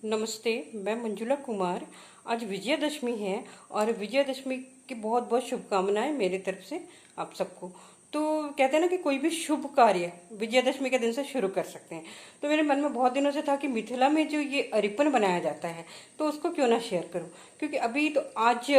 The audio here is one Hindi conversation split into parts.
नमस्ते। मैं मंजुला कुमार। आज विजयादशमी है और विजयादशमी की बहुत बहुत शुभकामनाएं मेरी तरफ से आप सबको। तो कहते हैं ना कि कोई भी शुभ कार्य विजयादशमी के दिन से शुरू कर सकते हैं। तो मेरे मन में बहुत दिनों से था कि मिथिला में जो ये अरिपन बनाया जाता है तो उसको क्यों ना शेयर करूं, क्योंकि अभी तो आज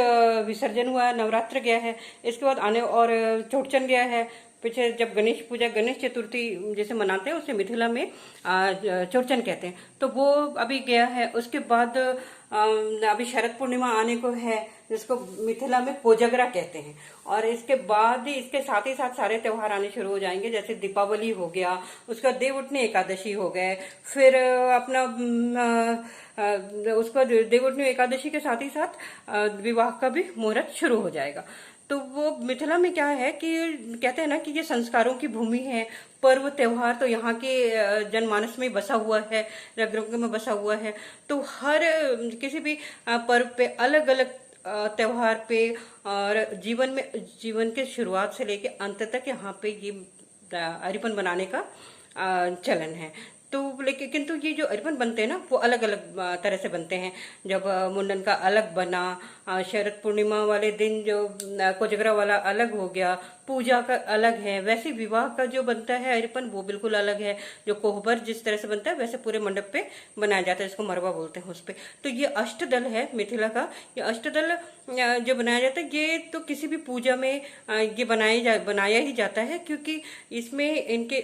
विसर्जन हुआ है, नवरात्र गया है, इसके बाद आने और चौड़चन गया है। पीछे जब गणेश पूजा, गणेश चतुर्थी जैसे मनाते हैं उसे मिथिला में चौड़चन कहते हैं, तो वो अभी गया है। उसके बाद अभी शरद पूर्णिमा आने को है, जिसको मिथिला में कोजगरा कहते हैं। और इसके बाद ही इसके साथ ही साथ सारे त्योहार आने शुरू हो जाएंगे, जैसे दीपावली हो गया, उसका देवउठनी एकादशी हो गए, फिर अपना उसका देवउठनी एकादशी के साथ ही साथ विवाह का भी मुहूर्त शुरू हो जाएगा। तो वो मिथिला में क्या है कि कहते हैं ना कि ये संस्कारों की भूमि है। पर्व त्योहार तो यहाँ के जनमानस में बसा हुआ है, रग रग में बसा हुआ है। तो हर किसी भी पर्व पे अलग अलग त्योहार पे और जीवन के शुरुआत से लेके अंत तक यहाँ पे ये अरिपन बनाने का चलन है। तो लेकिन किंतु ये जो अरिपन बनते हैं ना वो अलग अलग तरह से बनते हैं। जब मुंडन का अलग बना, शरद पूर्णिमा वाले दिन जो कोजगरा वाला अलग हो गया, पूजा का अलग है, वैसे विवाह का जो बनता है अरिपन वो बिल्कुल अलग है। जो कोहबर जिस तरह से बनता है वैसे पूरे मंडप पे बनाया जाता है, इसको मरवा बोलते हैं उस पे। तो ये अष्टदल है मिथिला का। ये अष्टदल जो बनाया जाता है ये तो किसी भी पूजा में ये बनाया ही जाता है, क्योंकि इसमें इनके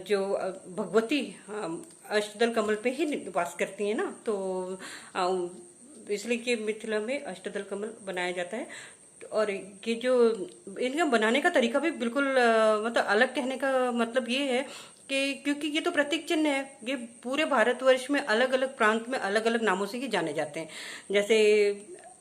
जो भगवती अष्टदल कमल पे ही वास करती है ना, तो इसलिए कि मिथिला में अष्टदल कमल बनाया जाता है। और ये जो इनका बनाने का तरीका भी बिल्कुल मतलब अलग, कहने का मतलब ये है कि क्योंकि ये तो प्रतीक चिन्ह है, ये पूरे भारतवर्ष में अलग अलग प्रांत में अलग अलग नामों से ही जाने जाते हैं। जैसे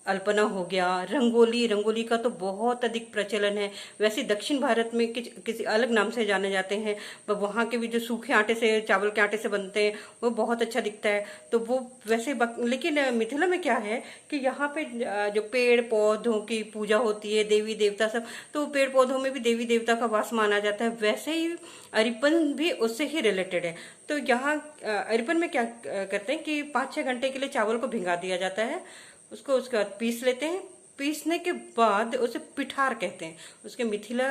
अल्पना हो गया, रंगोली, रंगोली का तो बहुत अधिक प्रचलन है। वैसे दक्षिण भारत में किसी अलग नाम से जाने जाते हैं। वहाँ के भी जो सूखे आटे से, चावल के आटे से बनते हैं वो बहुत अच्छा दिखता है। तो वो वैसे लेकिन मिथिला में क्या है कि यहाँ पे जो पेड़ पौधों की पूजा होती है, देवी देवता सब, तो पेड़ पौधों में भी देवी देवता का वास माना जाता है। वैसे ही अरिपन भी उससे ही रिलेटेड है। तो यहाँ अरिपन में क्या करते हैं कि 5-6 घंटे के लिए चावल को भिंगा दिया जाता है, उसके बाद पीस लेते हैं। पीसने के बाद उसे पिठार कहते हैं। उसके मिथिला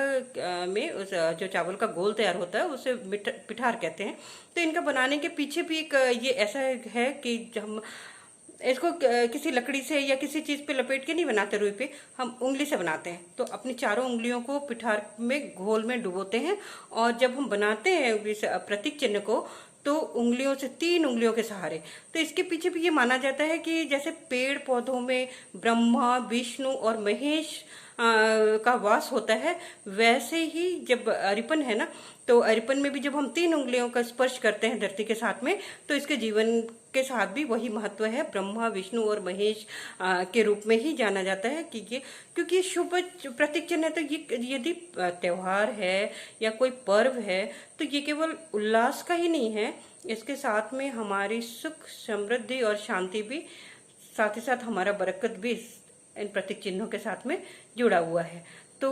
में उस जो चावल का घोल तैयार होता है उसे पिठार कहते हैं। तो इनका बनाने के पीछे भी एक ये ऐसा है कि हम इसको किसी लकड़ी से या किसी चीज पे लपेट के नहीं बनाते रुई पे, हम उंगली से बनाते हैं। तो अपनी चारों उंगलियों को पिठार में घोल में डुबोते हैं, और जब हम बनाते हैं इस प्रतीक चिन्ह को तो उंगलियों से, 3 उंगलियों के सहारे। तो इसके पीछे भी ये माना जाता है कि जैसे पेड़ पौधों में ब्रह्मा, विष्णु और महेश का वास होता है, वैसे ही जब अरिपन है ना, तो अरिपन में भी जब हम 3 उंगलियों का स्पर्श करते हैं धरती के साथ में, तो इसके जीवन के साथ भी वही महत्व है। ब्रह्मा, विष्णु और महेश के रूप में ही जाना जाता है कि ये, क्योंकि ये शुभ प्रतीक चिन्ह है। तो ये यदि त्योहार है या कोई पर्व है तो ये केवल उल्लास का ही नहीं है, इसके साथ में हमारी सुख, समृद्धि और शांति भी, साथ ही साथ हमारा बरकत भी इन प्रतीक चिन्हों के साथ में जुड़ा हुआ है। तो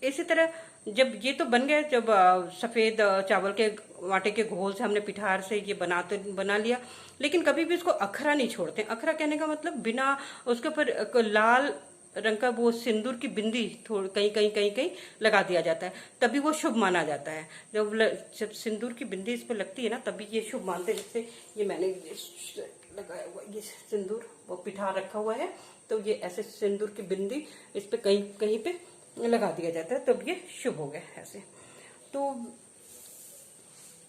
इसी तरह जब ये तो बन गया, जब सफेद चावल के आटे के घोल से हमने पिठार से ये बना लिया, लेकिन कभी भी इसको अखरा नहीं छोड़ते। अखरा कहने का मतलब बिना उसके ऊपर लाल रंग का वो सिंदूर की बिंदी थोड़ी कहीं लगा दिया जाता है, तभी वो शुभ माना जाता है। जब सिंदूर की बिंदी इस पर लगती है ना तभी ये शुभ मानते हैं। जैसे ये मैंने लगाया हुआ ये सिंदूर, वो पिठार रखा हुआ है, तो ये ऐसे सिंदूर की बिंदी इस पे कहीं पे लगा दिया जाता है, तब ये शुभ हो गया ऐसे। तो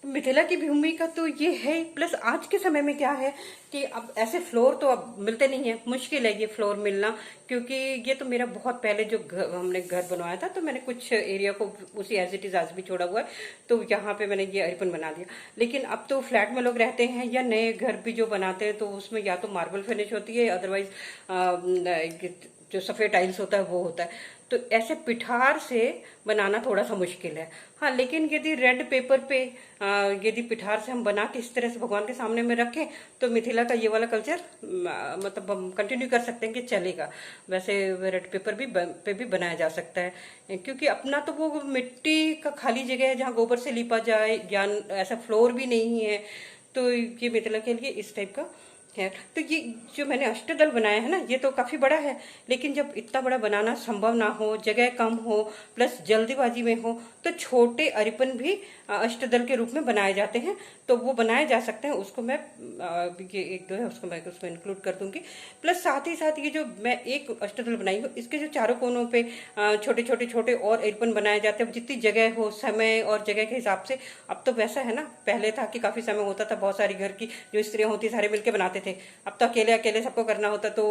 मिथिला की भूमि का तो ये है। प्लस आज के समय में क्या है कि अब ऐसे फ्लोर तो अब मिलते नहीं है, मुश्किल है ये फ्लोर मिलना, क्योंकि ये तो मेरा बहुत पहले जो हमने घर बनवाया था, तो मैंने कुछ एरिया को उसी एज इट इज आज भी छोड़ा हुआ है, तो यहाँ पे मैंने ये अरिपन बना दिया। लेकिन अब तो फ्लैट में लोग रहते हैं या नए घर भी जो बनाते हैं तो उसमें या तो मार्बल फिनिश होती है, अदरवाइज जो सफेद टाइल्स होता है वो होता है। तो ऐसे पिठार से बनाना थोड़ा सा मुश्किल है। हाँ, लेकिन यदि रेड पेपर पे यदि पिठार से हम बना के इस तरह से भगवान के सामने में रखें तो मिथिला का ये वाला कल्चर मतलब हम कंटिन्यू कर सकते हैं कि चलेगा। वैसे रेड पेपर पे भी बनाया जा सकता है, क्योंकि अपना तो वो मिट्टी का खाली जगह है जहाँ गोबर से लिपा जाए, या ऐसा फ्लोर भी नहीं है, तो ये मिथिला के लिए इस टाइप का है। तो ये जो मैंने अष्टदल बनाया है ना, ये तो काफी बड़ा है, लेकिन जब इतना बड़ा बनाना संभव ना हो, जगह कम हो, प्लस जल्दीबाजी में हो, तो छोटे अरिपन भी अष्टदल के रूप में बनाए जाते हैं। तो वो बनाए जा सकते हैं, उसको मैं ये एक दो है उसको मैं उसमें इंक्लूड कर दूंगी। प्लस साथ ही साथ ये जो मैं एक अष्टदल बनाई हूँ, इसके जो चारों कोनों पे छोटे छोटे छोटे और अरिपन बनाए जाते हैं, जितनी जगह हो, समय और जगह के हिसाब से। अब तो वैसा है ना, पहले था कि काफी समय होता था, बहुत सारी घर की जो स्त्रियां होती सारे मिलकर बनाते थे। अब तो अकेले अकेले सबको करना होता, तो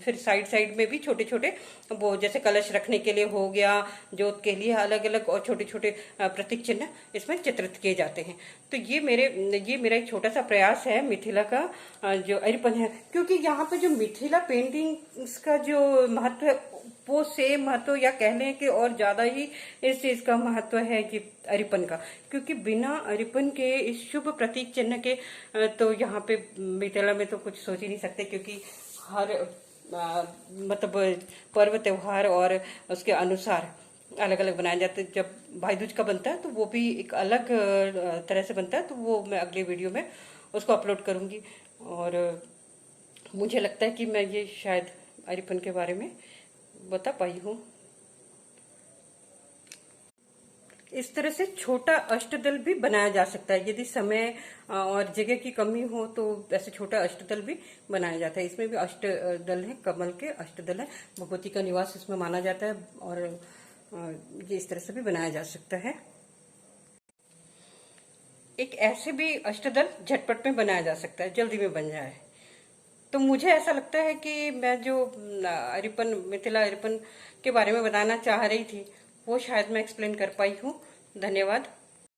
फिर साइड साइड में भी छोटे छोटे वो जैसे कलश रखने के लिए हो गया, जोत के लिए अलग अलग, और छोटे छोटे प्रतीक चिन्ह इसमें चित्रित किए जाते हैं। तो ये मेरा एक छोटा सा प्रयास है मिथिला का जो अरिपन है, क्योंकि यहाँ पे जो मिथिला पेंटिंग्स का जो महत्व है वो सेम महत्व, या कह लें कि और ज्यादा ही इस चीज का महत्व है कि अरिपन का, क्योंकि बिना अरिपन के, इस शुभ प्रतीक चिन्ह के, तो यहाँ पे मिथिला में तो कुछ सोच ही नहीं सकते। क्योंकि हर मतलब पर्व त्योहार और उसके अनुसार अलग अलग बनाए जाते हैं। जब भाई दूज का बनता है तो वो भी एक अलग तरह से बनता है, तो वो मैं अगले वीडियो में उसको अपलोड करूंगी। और मुझे लगता है कि मैं ये शायद अरिपन के बारे में बता पाई हूँ। इस तरह से छोटा अष्टदल भी बनाया जा सकता है, यदि समय और जगह की कमी हो तो ऐसे छोटा अष्टदल भी बनाया जाता है। इसमें भी अष्टदल है, कमल के अष्टदल है, भगवती का निवास इसमें माना जाता है, और ये इस तरह से भी बनाया जा सकता है। एक ऐसे भी अष्टदल झटपट में बनाया जा सकता है, जल्दी में बन जाए। तो मुझे ऐसा लगता है कि मैं जो अरिपन, मिथिला अरिपन के बारे में बताना चाह रही थी, वो शायद मैं एक्सप्लेन कर पाई हूँ। धन्यवाद।